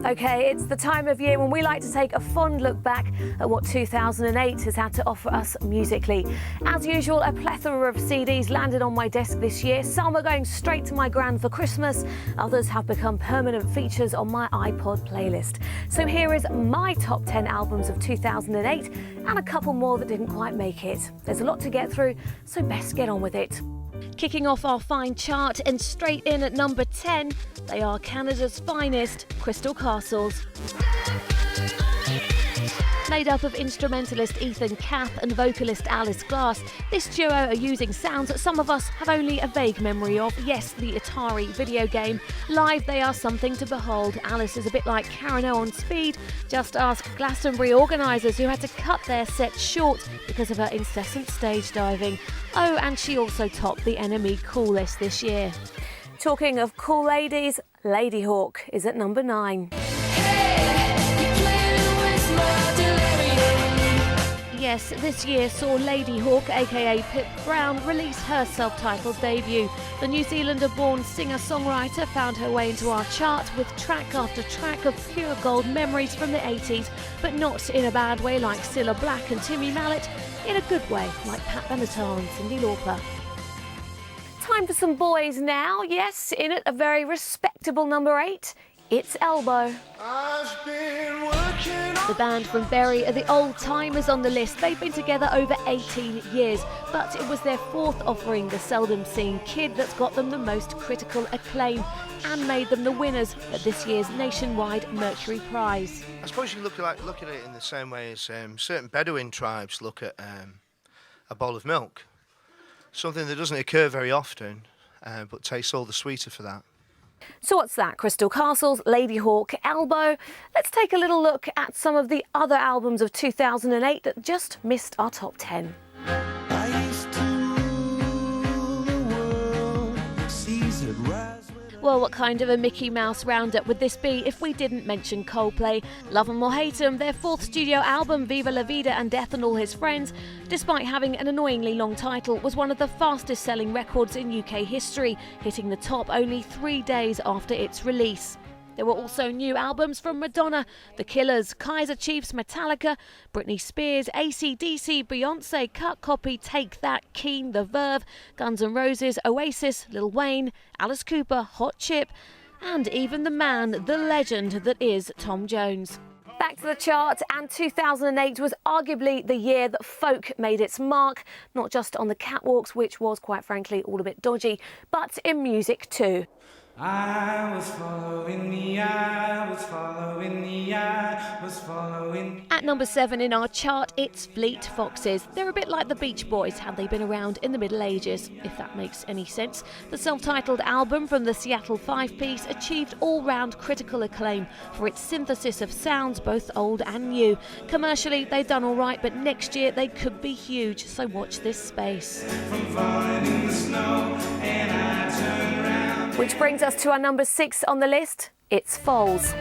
Okay, it's the time of year when we like to take a fond look back at what 2008 has had to offer us musically. As usual, a plethora of CDs landed on my desk this year. Some are going straight to my gran for Christmas, others have become permanent features on my iPod playlist. So here is my top 10 albums of 2008 and a couple more that didn't quite make it. There's a lot to get through, so best get on with it. Kicking off our fine chart and straight in at number 10, they are Canada's finest, Crystal Castles. Made up of instrumentalist Ethan Kath and vocalist Alice Glass, this duo are using sounds that some of us have only a vague memory of. Yes, the Atari video game. Live, they are something to behold. Alice is a bit like Karen O on speed. Just ask Glastonbury organisers, who had to cut their set short because of her incessant stage diving. Oh, and she also topped the NME Cool list this year. Talking of cool ladies, Ladyhawke is at number 9. Yes, this year saw Ladyhawke, aka Pip Brown, release her self-titled debut. The New Zealander-born singer-songwriter found her way into our chart with track after track of pure gold memories from the 80s, but not in a bad way like Cilla Black and Timmy Mallet, in a good way like Pat Benatar and Cyndi Lauper. Time for some boys now. Yes, in at a very respectable number 8. It's Elbow. The band from Bury are the old timers on the list. They've been together over 18 years, but it was their fourth offering, the seldom seen kid, that's got them the most critical acclaim and made them the winners at this year's nationwide Mercury Prize. I suppose you look at it in the same way as certain Bedouin tribes look at a bowl of milk. Something that doesn't occur very often, but tastes all the sweeter for that. So what's that? Crystal Castles, Ladyhawke, Elbow. Let's take a little look at some of the other albums of 2008 that just missed our top 10. Well, what kind of a Mickey Mouse roundup would this be if we didn't mention Coldplay? Love 'em or hate 'em, their fourth studio album, Viva La Vida and Death and All His Friends, despite having an annoyingly long title, was one of the fastest selling records in UK history, hitting the top only 3 days after its release. There were also new albums from Madonna, The Killers, Kaiser Chiefs, Metallica, Britney Spears, AC/DC, Beyonce, Cut Copy, Take That, Keane, The Verve, Guns N' Roses, Oasis, Lil Wayne, Alice Cooper, Hot Chip, and even the man, the legend that is Tom Jones. Back to the chart, and 2008 was arguably the year that folk made its mark, not just on the catwalks, which was quite frankly all a bit dodgy, but in music too. I was following the eye, was following the eye, was following. At number 7 in our chart, it's Fleet Foxes. They're a bit like the Beach Boys had they been around in the Middle Ages, if that makes any sense. The self-titled album from the Seattle five-piece achieved all-round critical acclaim for its synthesis of sounds, both old and new. Commercially, they've done all right, but next year they could be huge, so watch this space. From falling in the snow, and I turn around. Which brings us to our number 6 on the list. It's Foals.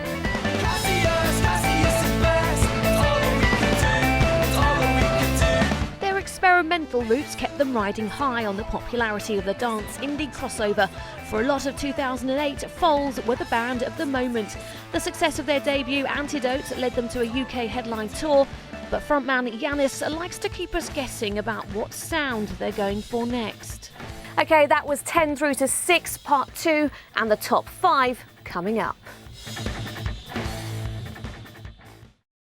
Their experimental roots kept them riding high on the popularity of the dance indie crossover. For a lot of 2008, Foals were the band of the moment. The success of their debut, Antidote, led them to a UK headline tour, but frontman Yanis likes to keep us guessing about what sound they're going for next. Okay, that was 10 through to 6, part 2, and the top 5 coming up.